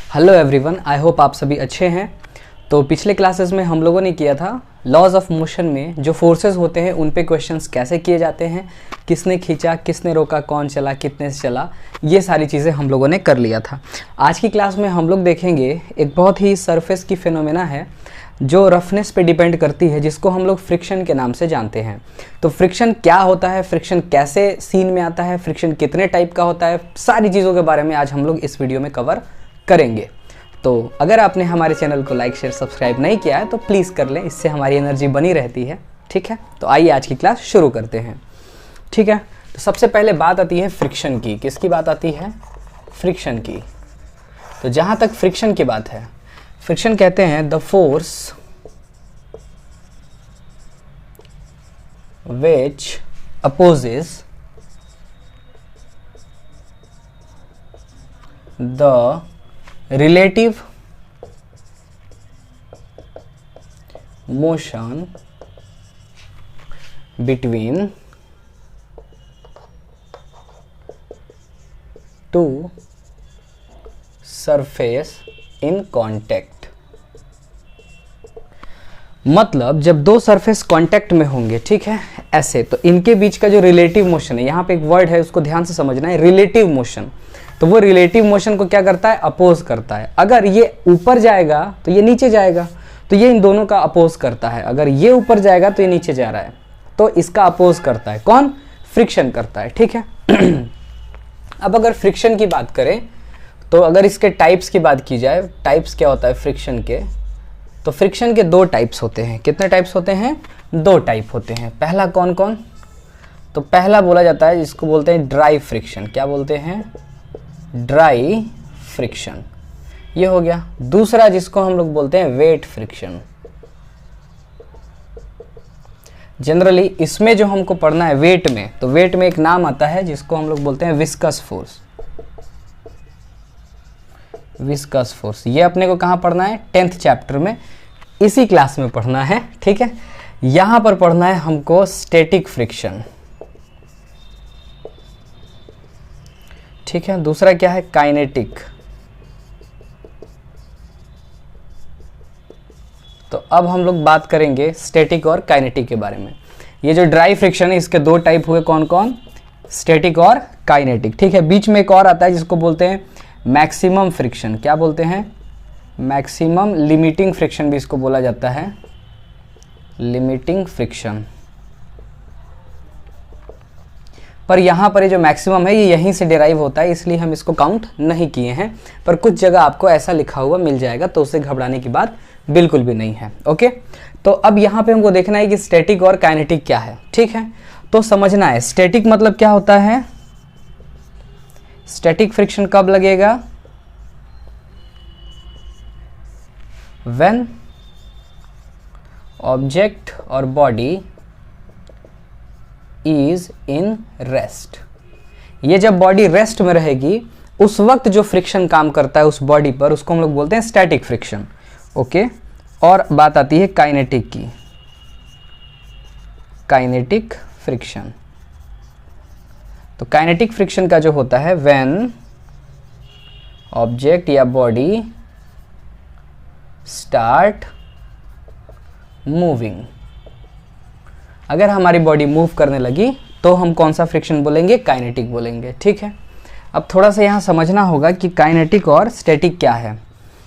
Hello everyone, I hope आप सभी अच्छे हैं। तो पिछले क्लासेस में हम लोगों ने किया था लॉज ऑफ मोशन में जो फोर्सेस होते हैं उन पे क्वेश्चंस कैसे किए जाते हैं, किसने खींचा, किसने रोका, कौन चला, कितने से चला, ये सारी चीज़ें हम लोगों ने कर लिया था। आज की क्लास में हम लोग देखेंगे एक बहुत ही सरफेस की फिनोमेना है जो रफनेस पे डिपेंड करती है, जिसको हम लोग फ्रिक्शन के नाम से जानते हैं। तो फ्रिक्शन क्या होता है, फ्रिक्शन कैसे सीन में आता है, फ्रिक्शन कितने टाइप का होता है, सारी चीज़ों के बारे में आज हम लोग इस वीडियो में कवर करेंगे। तो अगर आपने हमारे चैनल को लाइक शेयर सब्सक्राइब नहीं किया है तो प्लीज़ कर लें, इससे हमारी एनर्जी बनी रहती है। ठीक है, तो आइए आज की क्लास शुरू करते हैं। ठीक है, तो सबसे पहले बात आती है फ्रिक्शन की। किसकी बात आती है? फ्रिक्शन की। तो जहाँ तक फ्रिक्शन की बात है, फ्रिक्शन कहते हैं the force which opposes the relative motion between two surface in contact। मतलब जब दो सरफेस कांटेक्ट में होंगे, ठीक है, ऐसे, तो इनके बीच का जो रिलेटिव मोशन है, यहाँ पे एक वर्ड है उसको ध्यान से समझना है, रिलेटिव मोशन। तो वो रिलेटिव मोशन को क्या करता है? अपोज करता है। अगर ये ऊपर जाएगा तो ये नीचे जाएगा, तो ये इन दोनों का अपोज करता है। अगर ये ऊपर जाएगा तो ये नीचे जा रहा है, तो इसका अपोज करता है कौन? फ्रिक्शन करता है। ठीक है। अब अगर फ्रिक्शन की बात करें तो अगर इसके टाइप्स की बात की जाए, टाइप्स क्या होता है फ्रिक्शन के, तो फ्रिक्शन के दो टाइप्स होते हैं। कितने टाइप्स होते हैं? दो टाइप होते हैं। पहला कौन कौन? तो पहला बोला जाता है जिसको बोलते हैं ड्राई फ्रिक्शन। क्या बोलते हैं? ड्राई फ्रिक्शन, ये हो गया। दूसरा जिसको हम लोग बोलते हैं वेट फ्रिक्शन। जनरली इसमें जो हमको पढ़ना है वेट में, तो वेट में एक नाम आता है जिसको हम लोग बोलते हैं विस्कस फोर्स। विस्कस फोर्स, ये अपने को कहाँ पढ़ना है? 10th चैप्टर में, इसी क्लास में पढ़ना है। ठीक है, यहां पर पढ़ना है हमको स्टैटिक फ्रिक्शन। ठीक है, दूसरा क्या है? काइनेटिक। तो अब हम लोग बात करेंगे स्टैटिक और काइनेटिक के बारे में। ये जो ड्राई फ्रिक्शन है इसके दो टाइप हुए, कौन कौन? स्टैटिक और काइनेटिक। ठीक है, बीच में एक और आता है जिसको बोलते हैं मैक्सिमम फ्रिक्शन। क्या बोलते हैं? मैक्सिमम लिमिटिंग फ्रिक्शन भी इसको बोला जाता है, लिमिटिंग फ्रिक्शन। पर यहाँ पर ये जो मैक्सिमम है ये यहीं से डिराइव होता है, इसलिए हम इसको काउंट नहीं किए हैं। पर कुछ जगह आपको ऐसा लिखा हुआ मिल जाएगा, तो उससे घबराने की बात बिल्कुल भी नहीं है। ओके, तो अब यहाँ पे हमको देखना है कि स्टैटिक और काइनेटिक क्या है। ठीक है, तो समझना है स्टैटिक मतलब क्या होता है। स्टैटिक फ्रिक्शन कब लगेगा? व्हेन ऑब्जेक्ट और बॉडी इज इन रेस्ट। ये जब बॉडी रेस्ट में रहेगी उस वक्त जो फ्रिक्शन काम करता है उस बॉडी पर, उसको हम लोग बोलते हैं स्टैटिक फ्रिक्शन। ओके, और बात आती है काइनेटिक की। काइनेटिक फ्रिक्शन, तो काइनेटिक फ्रिक्शन का जो होता है व्हेन ऑब्जेक्ट या बॉडी स्टार्ट मूविंग। अगर हमारी बॉडी मूव करने लगी तो हम कौन सा फ्रिक्शन बोलेंगे? काइनेटिक बोलेंगे। ठीक है, अब थोड़ा सा यहाँ समझना होगा कि काइनेटिक और स्टैटिक क्या है।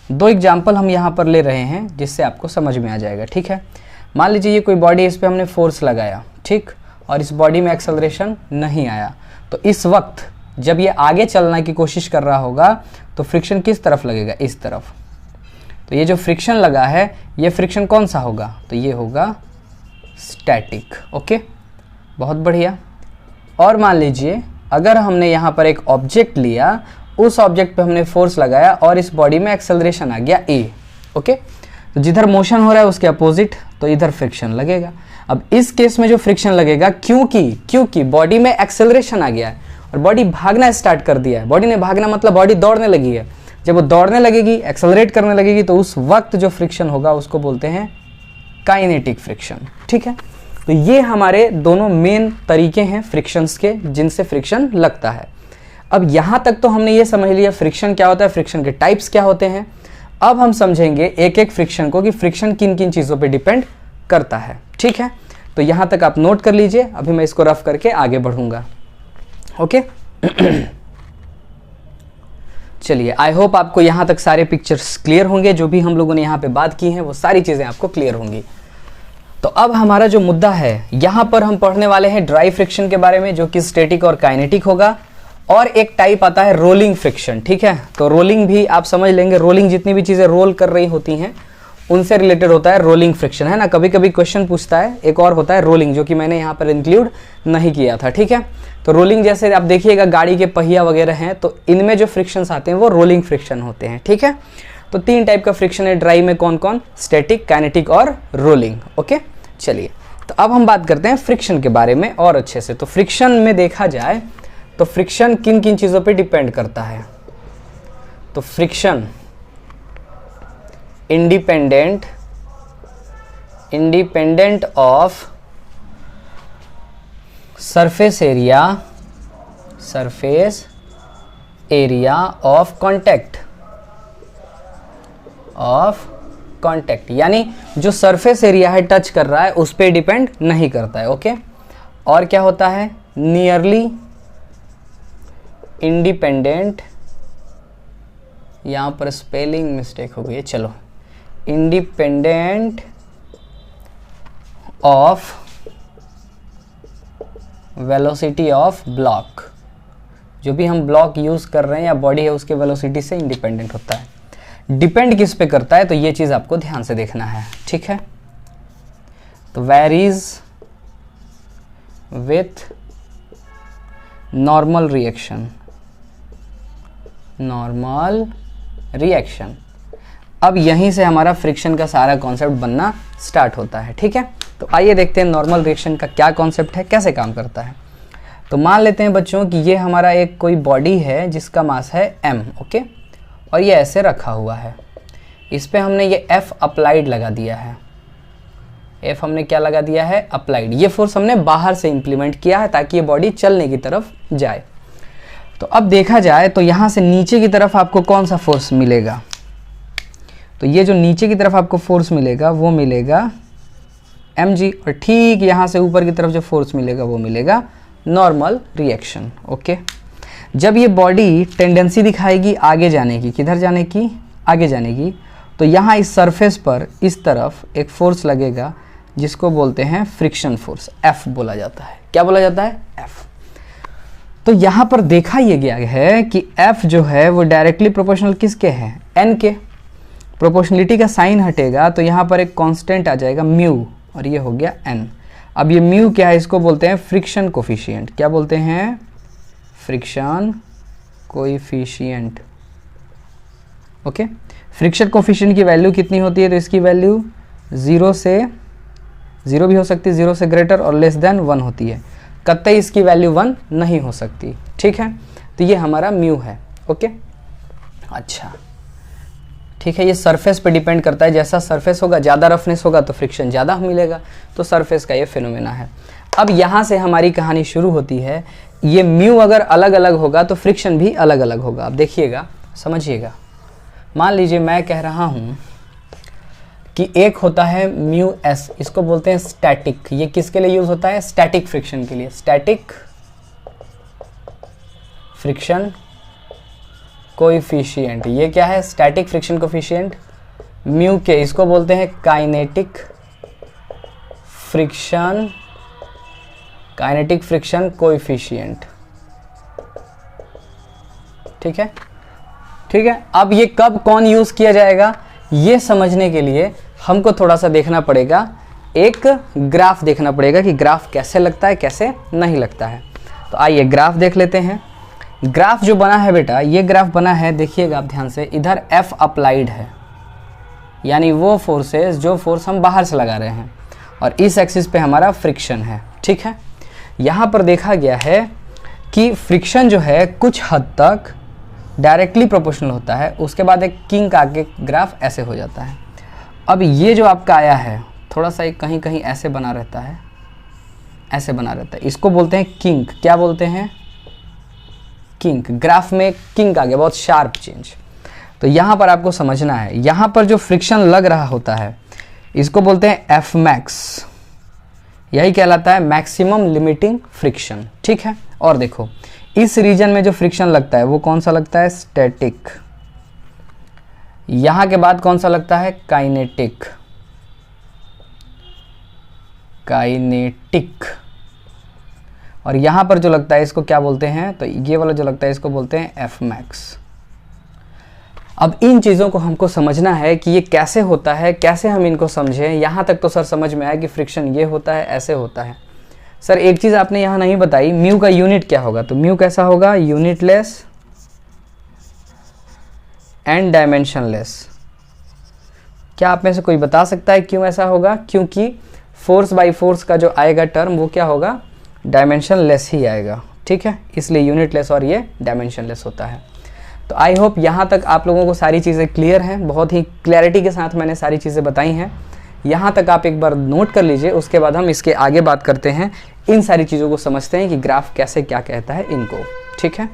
दो एग्जाम्पल हम यहाँ पर ले रहे हैं जिससे आपको समझ में आ जाएगा। ठीक है, मान लीजिए ये कोई बॉडी, इस पर हमने फोर्स लगाया, ठीक, और इस बॉडी में एक्सेलरेशन नहीं आया, तो इस वक्त जब ये आगे चलने की कोशिश कर रहा होगा तो फ्रिक्शन किस तरफ लगेगा? इस तरफ। तो ये जो फ्रिक्शन लगा है ये फ्रिक्शन कौन सा होगा? तो ये होगा स्टैटिक। ओके, बहुत बढ़िया। और मान लीजिए अगर हमने यहाँ पर एक ऑब्जेक्ट लिया, उस ऑब्जेक्ट पे हमने फोर्स लगाया और इस बॉडी में एक्सेलरेशन आ गया ए। ओके, तो जिधर मोशन हो रहा है उसके अपोजिट, तो इधर फ्रिक्शन लगेगा। अब इस केस में जो फ्रिक्शन लगेगा, क्योंकि बॉडी में एक्सेलरेशन आ गया है और बॉडी भागना स्टार्ट कर दिया है। बॉडी ने भागना मतलब बॉडी दौड़ने लगी है। जब वो दौड़ने लगेगी, एक्सेलरेट करने लगेगी, तो उस वक्त जो फ्रिक्शन होगा उसको बोलते हैं काइनेटिक फ्रिक्शन। ठीक है, तो ये हमारे दोनों मेन तरीके हैं फ्रिक्शंस के जिनसे फ्रिक्शन लगता है। अब यहाँ तक तो हमने ये समझ लिया फ्रिक्शन क्या होता है, फ्रिक्शन के टाइप्स क्या होते हैं। अब हम समझेंगे एक एक फ्रिक्शन को कि फ्रिक्शन किन किन चीज़ों पे डिपेंड करता है। ठीक है, तो यहाँ तक आप नोट कर लीजिए, अभी मैं इसको रफ करके आगे बढ़ूँगा। ओके चलिए, आई होप आपको यहाँ तक सारे पिक्चर्स क्लियर होंगे, जो भी हम लोगों ने यहाँ पे बात की हैं वो सारी चीज़ें आपको क्लियर होंगी। तो अब हमारा जो मुद्दा है, यहाँ पर हम पढ़ने वाले हैं ड्राई फ्रिक्शन के बारे में, जो कि स्टैटिक और काइनेटिक होगा। और एक टाइप आता है रोलिंग फ्रिक्शन। ठीक है, तो रोलिंग भी आप समझ लेंगे, रोलिंग जितनी भी चीज़ें रोल कर रही होती हैं उनसे रिलेटेड होता है रोलिंग फ्रिक्शन, है ना। कभी कभी क्वेश्चन पूछता है, एक और होता है रोलिंग, जो कि मैंने यहाँ पर इंक्लूड नहीं किया था। ठीक है, तो रोलिंग जैसे आप देखिएगा गाड़ी के पहिया वगैरह हैं, तो इनमें जो फ्रिक्शंस आते हैं वो रोलिंग फ्रिक्शन होते हैं। ठीक है, तो 3 टाइप का फ्रिक्शन है ड्राई में, कौन कौन, स्टैटिक, काइनेटिक और रोलिंग। ओके चलिए, तो अब हम बात करते हैं फ्रिक्शन के बारे में और अच्छे से। तो फ्रिक्शन में देखा जाए तो फ्रिक्शन किन किन चीज़ों पे डिपेंड करता है। तो friction independent of surface area of contact, यानी जो सरफेस एरिया है टच कर रहा है उस पे डिपेंड नहीं करता है। ओके, और क्या होता है, नियरली इंडिपेंडेंट, यहाँ पर स्पेलिंग मिस्टेक हो गई है, चलो, independent of velocity of block, जो भी हम ब्लॉक यूज कर रहे हैं या बॉडी है उसके वेलोसिटी से इंडिपेंडेंट होता है। डिपेंड किस पे करता है, तो ये चीज आपको ध्यान से देखना है। ठीक है, तो वेरीज विथ नॉर्मल रिएक्शन। अब यहीं से हमारा फ्रिक्शन का सारा कॉन्सेप्ट बनना स्टार्ट होता है। ठीक है, तो आइए देखते हैं नॉर्मल रिएक्शन का क्या कॉन्सेप्ट है, कैसे काम करता है। तो मान लेते हैं बच्चों कि ये हमारा एक कोई बॉडी है जिसका मास है m। ओके, और ये ऐसे रखा हुआ है, इस पे हमने ये F अप्लाइड लगा दिया है। F हमने क्या लगा दिया है, अप्लाइड। ये फोर्स हमने बाहर से इंप्लीमेंट किया है ताकि ये बॉडी चलने की तरफ जाए। तो अब देखा जाए तो यहाँ से नीचे की तरफ आपको कौन सा फोर्स मिलेगा, तो ये जो नीचे की तरफ आपको फोर्स मिलेगा वो मिलेगा mg, और ठीक यहाँ से ऊपर की तरफ जो फोर्स मिलेगा वो मिलेगा नॉर्मल रिएक्शन। ओके, जब ये बॉडी टेंडेंसी दिखाएगी आगे जाने की, किधर जाने की, आगे जाने की, तो यहाँ इस सरफेस पर इस तरफ एक फोर्स लगेगा जिसको बोलते हैं फ्रिक्शन फोर्स, F बोला जाता है। क्या बोला जाता है, F। तो यहाँ पर देखा ये गया है कि F जो है वो डायरेक्टली प्रोपोर्शनल किसके है, N के। प्रोपोर्शनलिटी का साइन हटेगा तो यहाँ पर एक कांस्टेंट आ जाएगा म्यू, और ये हो गया N। अब ये म्यू क्या है, इसको बोलते हैं फ्रिक्शन कोफिशिएंट। क्या बोलते हैं, friction coefficient. Okay, friction coefficient की वैल्यू कितनी होती है, तो इसकी वैल्यू 0 से 0 भी हो सकती है, 0 से ग्रेटर और लेस देन 1 होती है, कतई इसकी वैल्यू 1 नहीं हो सकती। ठीक है, तो ये हमारा म्यू है। ओके, अच्छा ठीक है, ये सरफेस पे डिपेंड करता है, जैसा सरफेस होगा, ज़्यादा रफनेस होगा तो फ्रिक्शन ज़्यादा मिलेगा, तो सरफेस का ये फिनोमेना है। अब यहाँ से हमारी कहानी शुरू होती है। ये म्यू अगर अलग अलग होगा तो फ्रिक्शन भी अलग अलग होगा। अब देखिएगा, समझिएगा, मान लीजिए मैं कह रहा हूँ कि एक होता है म्यू एस, इसको बोलते हैं स्टैटिक। ये किसके लिए यूज़ होता है, स्टैटिक फ्रिक्शन के लिए, स्टैटिक फ्रिक्शन कोएफिशिएंट। ये क्या है, स्टैटिक फ्रिक्शन कोएफिशिएंट म्यू के, इसको बोलते हैं काइनेटिक फ्रिक्शन कोएफिशिएंट। ठीक है, ठीक है। अब ये कब कौन यूज किया जाएगा, ये समझने के लिए हमको थोड़ा सा देखना पड़ेगा, एक ग्राफ देखना पड़ेगा कि ग्राफ कैसे लगता है, कैसे नहीं लगता है। तो आइए ग्राफ देख लेते हैं। ग्राफ जो बना है बेटा, ये ग्राफ बना है, देखिएगा आप ध्यान से, इधर F अप्लाइड है, यानी वो फोर्सेस जो फोर्स हम बाहर से लगा रहे हैं, और इस एक्सिस पे हमारा फ्रिक्शन है। ठीक है, यहाँ पर देखा गया है कि फ्रिक्शन जो है कुछ हद तक डायरेक्टली प्रोपोर्शनल होता है, उसके बाद एक किंक आके ग्राफ ऐसे हो जाता है। अब ये जो आपका आया है थोड़ा सा कहीं कहीं ऐसे बना रहता है, ऐसे बना रहता है, इसको बोलते हैं किंक। क्या बोलते हैं, किंक, ग्राफ में किंक आ गया, बहुत शार्प चेंज। तो यहाँ पर आपको समझना है, यहाँ पर जो फ्रिक्शन लग रहा होता है इसको बोलते हैं एफ मैक्स, यही कहलाता है मैक्सिमम लिमिटिंग फ्रिक्शन, ठीक है। और देखो इस रीजन में जो फ्रिक्शन लगता है वो कौन सा लगता है, स्टैटिक। यहाँ के बाद कौन सा लगता है, काइनेटिक, काइनेटिक। और यहाँ पर जो लगता है इसको क्या बोलते हैं, तो ये वाला जो लगता है इसको बोलते हैं एफ मैक्स। अब इन चीज़ों को हमको समझना है कि ये कैसे होता है, कैसे हम इनको समझें। यहाँ तक तो सर समझ में आया कि फ्रिक्शन ये होता है, ऐसे होता है। सर एक चीज़ आपने यहाँ नहीं बताई, म्यू का यूनिट क्या होगा, तो म्यू कैसा होगा, यूनिटलेस एंड डायमेंशनलेस। क्या आप में से कोई बता सकता है क्यों ऐसा होगा, क्योंकि फोर्स बाई फोर्स का जो आएगा टर्म वो क्या होगा, डायमेंशनलेस ही आएगा, ठीक है, इसलिए यूनिटलेस और ये डायमेंशनलेस होता है। तो आई होप यहाँ तक आप लोगों को सारी चीज़ें क्लियर हैं, बहुत ही क्लैरिटी के साथ मैंने सारी चीज़ें बताई हैं। यहाँ तक आप एक बार नोट कर लीजिए, उसके बाद हम इसके आगे बात करते हैं, इन सारी चीज़ों को समझते हैं कि ग्राफ कैसे क्या कहता है इनको, ठीक है।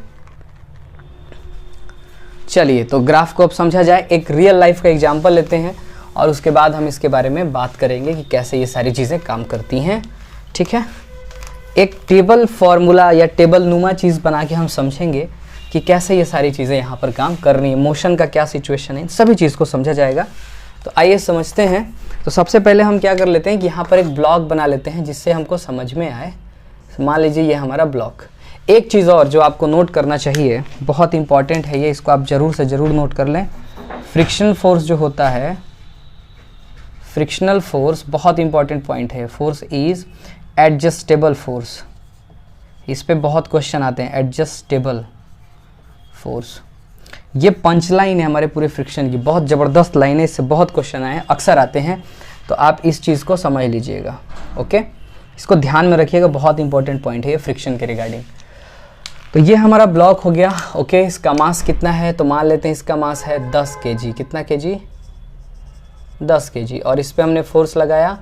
चलिए तो ग्राफ को अब समझा जाए, एक रियल लाइफ का एग्जाम्पल लेते हैं और उसके बाद हम इसके बारे में बात करेंगे कि कैसे ये सारी चीज़ें काम करती हैं, ठीक है। एक टेबल फॉर्मूला या टेबल नुमा चीज़ बना के हम समझेंगे कि कैसे ये सारी चीज़ें यहाँ पर काम कर रही हैं, मोशन का क्या सिचुएशन है, सभी चीज़ को समझा जाएगा। तो आइए समझते हैं। तो सबसे पहले हम क्या कर लेते हैं कि यहाँ पर एक ब्लॉक बना लेते हैं जिससे हमको समझ में आए। मान लीजिए ये हमारा ब्लॉक। एक चीज़ और जो आपको नोट करना चाहिए, बहुत इंपॉर्टेंट है ये, इसको आप ज़रूर से ज़रूर नोट कर लें। फ्रिक्शनल फोर्स जो होता है, फ्रिक्शनल फोर्स बहुत इंपॉर्टेंट पॉइंट है। फोर्स इज़ एडजस्टेबल फोर्स, इस पे बहुत क्वेश्चन आते हैं, एडजस्टेबल फोर्स। ये पंच लाइन है हमारे पूरे फ्रिक्शन की, बहुत ज़बरदस्त लाइन है, इससे बहुत क्वेश्चन आए हैं, अक्सर आते हैं। तो आप इस चीज़ को समझ लीजिएगा, ओके, इसको ध्यान में रखिएगा, बहुत इंपॉर्टेंट पॉइंट है ये फ्रिक्शन के रिगार्डिंग। तो ये हमारा ब्लॉक हो गया, ओके। इसका मास कितना है, तो मान लेते हैं इसका मास है 10 kg। कितना kg, 10 kg। और इस पर हमने फोर्स लगाया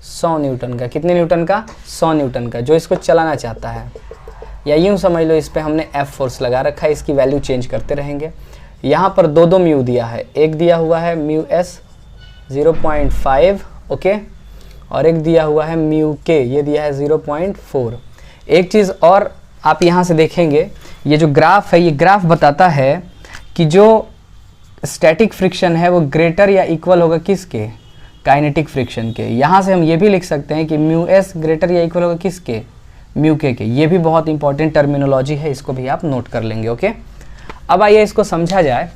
100 न्यूटन का। कितने न्यूटन का, 100 न्यूटन का, जो इसको चलाना चाहता है। या यूँ समझ लो इस पर हमने एफ फोर्स लगा रखा है, इसकी वैल्यू चेंज करते रहेंगे। यहाँ पर दो म्यू दिया है, एक दिया हुआ है म्यू एस 0.5, ओके, और एक दिया हुआ है म्यू के, ये दिया है 0.4। एक चीज़ और आप यहाँ से देखेंगे, ये जो ग्राफ है, ये ग्राफ बताता है कि जो स्टैटिक फ्रिक्शन है वो ग्रेटर या इक्वल होगा किसके, काइनेटिक फ्रिक्शन के। यहाँ से हम ये भी लिख सकते हैं कि म्यू एस ग्रेटर या इक्वल होगा किसके, म्यू के। ये भी बहुत इंपॉर्टेंट टर्मिनोलॉजी है, इसको भी आप नोट कर लेंगे, ओके। अब आइए इसको समझा जाए।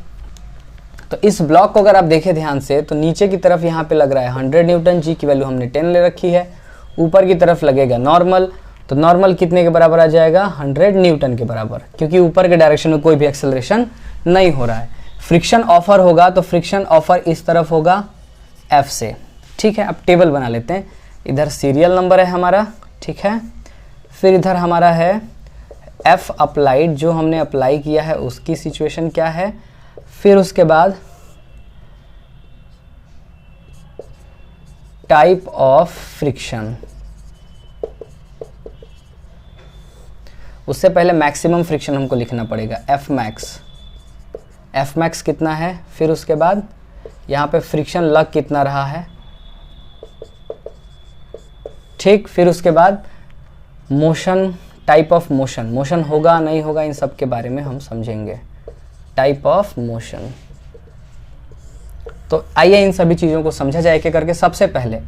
तो इस ब्लॉक को अगर आप देखें ध्यान से, तो नीचे की तरफ यहाँ पे लग रहा है 100 न्यूटन, जी की वैल्यू हमने 10 ले रखी है। ऊपर की तरफ लगेगा नॉर्मल, तो नॉर्मल कितने के बराबर आ जाएगा, 100 न्यूटन के बराबर, क्योंकि ऊपर के डायरेक्शन में कोई भी एक्सेलरेशन नहीं हो रहा है। फ्रिक्शन ऑफर होगा तो फ्रिक्शन ऑफर इस तरफ होगा एफ से, ठीक है। अब टेबल बना लेते हैं, इधर सीरियल नंबर है हमारा, ठीक है। फिर इधर हमारा है एफ अप्लाइड, जो हमने अप्लाई किया है उसकी सिचुएशन क्या है। फिर उसके बाद टाइप ऑफ फ्रिक्शन, उससे पहले मैक्सिमम फ्रिक्शन हमको लिखना पड़ेगा, एफ मैक्स। एफ मैक्स कितना है, फिर उसके बाद यहाँ पे फ्रिक्शन लग कितना रहा है, ठीक। फिर उसके बाद motion, type of motion, motion होगा नहीं होगा इन सब के बारे में हम समझेंगे, टाइप ऑफ मोशन। तो आइए इन सभी चीज़ों को समझा जाए एक करके। सबसे पहले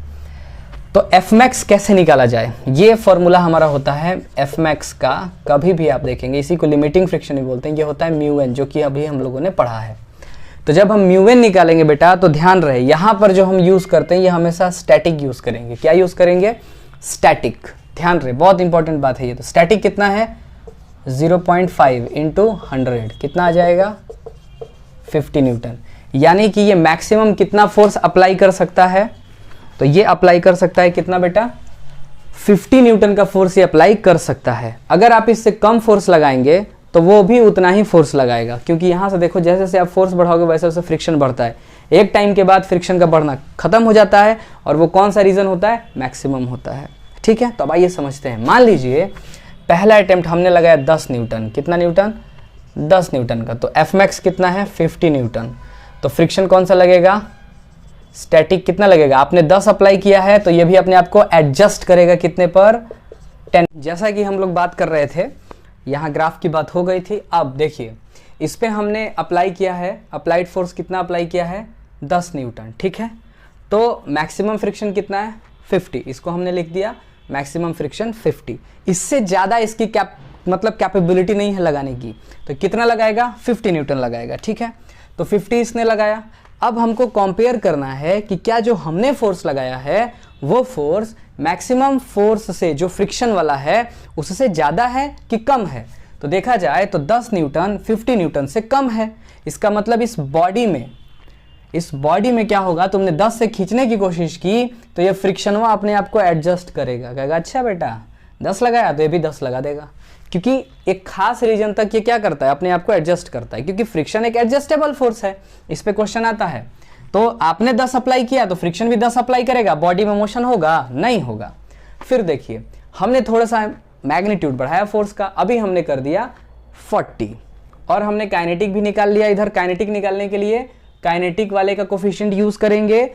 तो एफ मैक्स कैसे निकाला जाए, ये फॉर्मूला हमारा होता है एफ मैक्स का। कभी भी आप देखेंगे इसी को लिमिटिंग फ्रिक्शन भी बोलते हैं, ये होता है म्यू एन, जो कि अभी हम लोगों ने पढ़ा है। तो जब हम म्यू एन निकालेंगे बेटा, तो ध्यान रहे यहाँ पर जो हम यूज़ करते हैं ये हमेशा स्टैटिक यूज़ करेंगे। क्या यूज़ करेंगे, स्टैटिक, ध्यान रहे, बहुत इंपॉर्टेंट बात है ये। तो स्टैटिक कितना है, 0.5 इंटू 100, कितना आ जाएगा, 50 न्यूटन। यानी कि ये मैक्सिमम कितना फोर्स अप्लाई कर सकता है, तो ये अप्लाई कर सकता है कितना बेटा, 50 न्यूटन का फोर्स ये अप्लाई कर सकता है। अगर आप इससे कम फोर्स लगाएंगे तो वो भी उतना ही फोर्स लगाएगा, क्योंकि यहाँ से देखो जैसे जैसे आप फोर्स बढ़ाओगे वैसे वैसे फ्रिक्शन बढ़ता है। एक टाइम के बाद फ्रिक्शन का बढ़ना खत्म हो जाता है, और वो कौन सा रीजन होता है, मैक्सिमम होता है, ठीक है। तो अब आइए समझते हैं। मान लीजिए पहला अटेम्प्ट हमने लगाया 10 न्यूटन, कितना न्यूटन, 10 न्यूटन का। तो एफ मैक्स कितना है 50 न्यूटन। तो फ्रिक्शन कौन सा लगेगा, स्टैटिक कितना लगेगा, आपने 10 अप्लाई किया है तो ये भी अपने आप को एडजस्ट करेगा कितने पर 10। जैसा कि हम लोग बात कर रहे थे, यहाँ ग्राफ की बात हो गई थी। अब देखिए इस पे हमने अप्लाई किया है, अप्लाइड फोर्स कितना अप्लाई किया है 10 न्यूटन, ठीक है। तो मैक्सिमम फ्रिक्शन कितना है 50, इसको हमने लिख दिया मैक्सिमम फ्रिक्शन 50। इससे ज़्यादा इसकी कैपेबिलिटी नहीं है लगाने की, तो कितना लगाएगा 50 न्यूटन लगाएगा, ठीक है। तो 50 इसने लगाया। अब हमको कंपेयर करना है कि क्या जो हमने फोर्स लगाया है वो फोर्स मैक्सिमम फोर्स से जो फ्रिक्शन वाला है उससे ज़्यादा है कि कम है। तो देखा जाए तो 10 न्यूटन 50 न्यूटन से कम है। इसका मतलब इस बॉडी में क्या होगा, तुमने 10 से खींचने की कोशिश की तो ये फ्रिक्शन वो अपने आप को एडजस्ट करेगा, कहेगा अच्छा बेटा 10 लगाया तो ये भी 10 लगा देगा, क्योंकि एक खास रीजन तक ये क्या करता है अपने आप को एडजस्ट करता है, क्योंकि फ्रिक्शन एक एडजस्टेबल फोर्स है। इस पे क्वेश्चन आता है तो आपने 10 अप्लाई किया तो फ्रिक्शन भी 10 अप्लाई करेगा, बॉडी में मोशन होगा नहीं होगा। फिर देखिए हमने थोड़ा सा मैग्नीट्यूड बढ़ाया फोर्स का, अभी हमने कर दिया 40 और हमने काइनेटिक भी निकाल लिया। इधर काइनेटिक निकालने के लिए काइनेटिक वाले का कोफिशिएंट यूज करेंगे,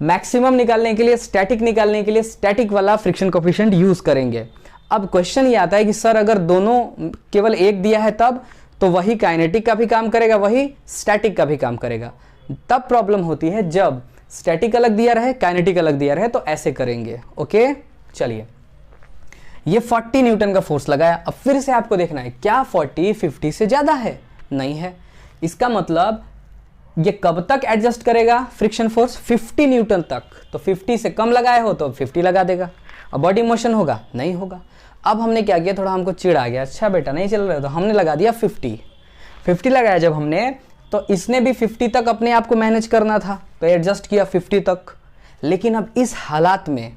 मैक्सिमम निकालने के लिए स्टैटिक निकालने के लिए स्टैटिक वाला फ्रिक्शन कोफिशिएंट यूज करेंगे। अब क्वेश्चन ये आता है कि सर अगर दोनों केवल एक दिया है तब, तो वही काइनेटिक का भी काम करेगा वही स्टैटिक का भी काम करेगा। तब प्रॉब्लम होती है जब स्टैटिक अलग दिया रहे काइनेटिक अलग दिया रहे, तो ऐसे करेंगे। ओके चलिए, ये 40 न्यूटन का फोर्स लगाया। अब फिर से आपको देखना है क्या 40 50 से ज्यादा है, नहीं है। इसका मतलब ये कब तक एडजस्ट करेगा फ्रिक्शन फोर्स 50 न्यूटन तक। तो 50 से कम लगाए हो तो 50 लगा देगा। और बॉडी मोशन होगा नहीं होगा। अब हमने क्या किया, थोड़ा हमको चिढ़ आ गया, अच्छा बेटा नहीं चल रहा है तो हमने लगा दिया 50 लगाया जब हमने, तो इसने भी 50 तक अपने आप को मैनेज करना था तो एडजस्ट किया 50 तक। लेकिन अब इस हालात में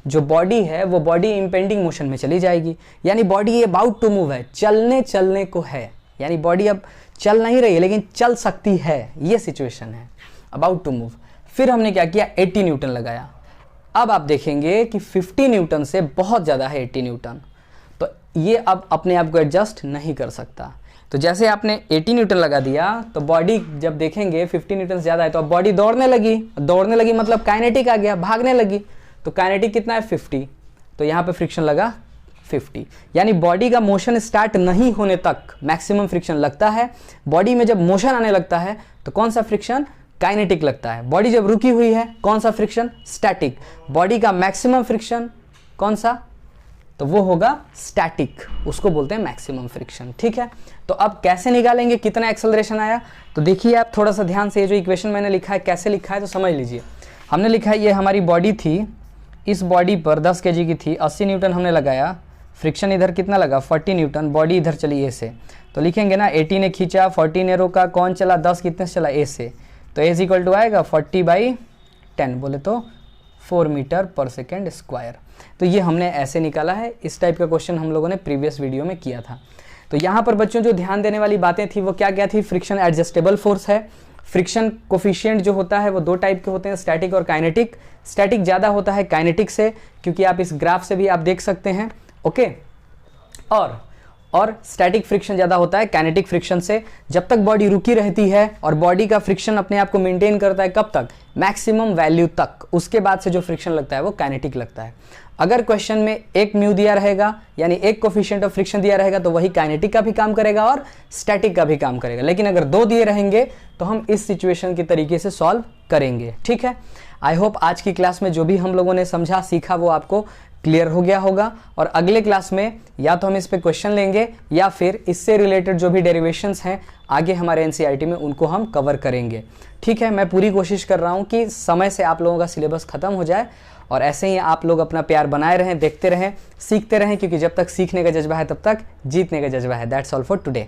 जो बॉडी है वो बॉडी इंपेंडिंग मोशन में चली जाएगी, यानी बॉडी अबाउट टू मूव है, चलने को है, यानी बॉडी अब चल नहीं रही है लेकिन चल सकती है, ये सिचुएशन है अबाउट टू मूव। फिर हमने क्या किया 80 न्यूटन लगाया। अब आप देखेंगे कि 50 न्यूटन से बहुत ज़्यादा है 80 न्यूटन, तो ये अब अपने आप को एडजस्ट नहीं कर सकता। तो जैसे आपने 80 न्यूटन लगा दिया तो बॉडी जब देखेंगे 50 न्यूटन से ज़्यादा है तो अब बॉडी दौड़ने लगी मतलब काइनेटिक आ गया, भागने लगी। तो काइनेटिक कितना है 50, तो यहाँ पे फ्रिक्शन लगा 50, यानी बॉडी का मोशन स्टार्ट नहीं होने तक मैक्सिमम फ्रिक्शन लगता है। बॉडी में जब मोशन आने लगता है तो कौन सा फ्रिक्शन, काइनेटिक लगता है। बॉडी जब रुकी हुई है कौन सा फ्रिक्शन, स्टैटिक। बॉडी का मैक्सिमम फ्रिक्शन कौन सा, तो वो होगा स्टैटिक, उसको बोलते हैं मैक्सिमम फ्रिक्शन, ठीक है। तो अब कैसे निकालेंगे कितना एक्सेलरेशन आया, तो देखिए आप थोड़ा सा ध्यान से, ये जो इक्वेशन मैंने लिखा है कैसे लिखा है तो समझ लीजिए। हमने लिखा है ये हमारी बॉडी थी, इस बॉडी पर 10 kg की थी, 80 न्यूटन हमने लगाया, फ्रिक्शन इधर कितना लगा 40 न्यूटन, बॉडी इधर चली ए से, तो लिखेंगे ना 80 ने खींचा 40 ने रोका, कौन चला 10 कितने से चला ए से, तो ए इक्वल टू आएगा 40/10 बोले तो 4 मीटर पर सेकेंड स्क्वायर। तो ये हमने ऐसे निकाला है। इस टाइप का क्वेश्चन हम लोगों ने प्रीवियस वीडियो में किया था। तो यहाँ पर बच्चों जो ध्यान देने वाली बातें थी वो क्या क्या थी, फ्रिक्शन एडजस्टेबल फोर्स है, फ्रिक्शन कोफिशिएंट जो होता है वो दो टाइप के होते हैं, स्टैटिक और काइनेटिक। स्टैटिक ज़्यादा होता है काइनेटिक से, क्योंकि आप इस ग्राफ से भी आप देख सकते हैं, ओके। और स्टैटिक फ्रिक्शन ज़्यादा होता है काइनेटिक फ्रिक्शन से। जब तक बॉडी रुकी रहती है और बॉडी का फ्रिक्शन अपने आप को मेंटेन करता है, कब तक, मैक्सिमम वैल्यू तक, उसके बाद से जो फ्रिक्शन लगता है वो काइनेटिक लगता है। अगर क्वेश्चन में एक म्यू दिया रहेगा यानी एक कोफिशिएंट ऑफ फ्रिक्शन दिया रहेगा तो वही काइनेटिक का भी काम करेगा और स्टैटिक का भी काम करेगा। लेकिन अगर दो दिए रहेंगे तो हम इस सिचुएशन के तरीके से सॉल्व करेंगे, ठीक है। आई होप आज की क्लास में जो भी हम लोगों ने समझा सीखा वो आपको क्लियर हो गया होगा, और अगले क्लास में या तो हम इस पे क्वेश्चन लेंगे या फिर इससे रिलेटेड जो भी डेरिवेशंस हैं आगे हमारे एनसीईआरटी में उनको हम कवर करेंगे, ठीक है। मैं पूरी कोशिश कर रहा हूँ कि समय से आप लोगों का सिलेबस खत्म हो जाए, और ऐसे ही आप लोग अपना प्यार बनाए रहें, देखते रहें, सीखते रहें, क्योंकि जब तक सीखने का जज्बा है तब तक जीतने का जज्बा है। That's all for today.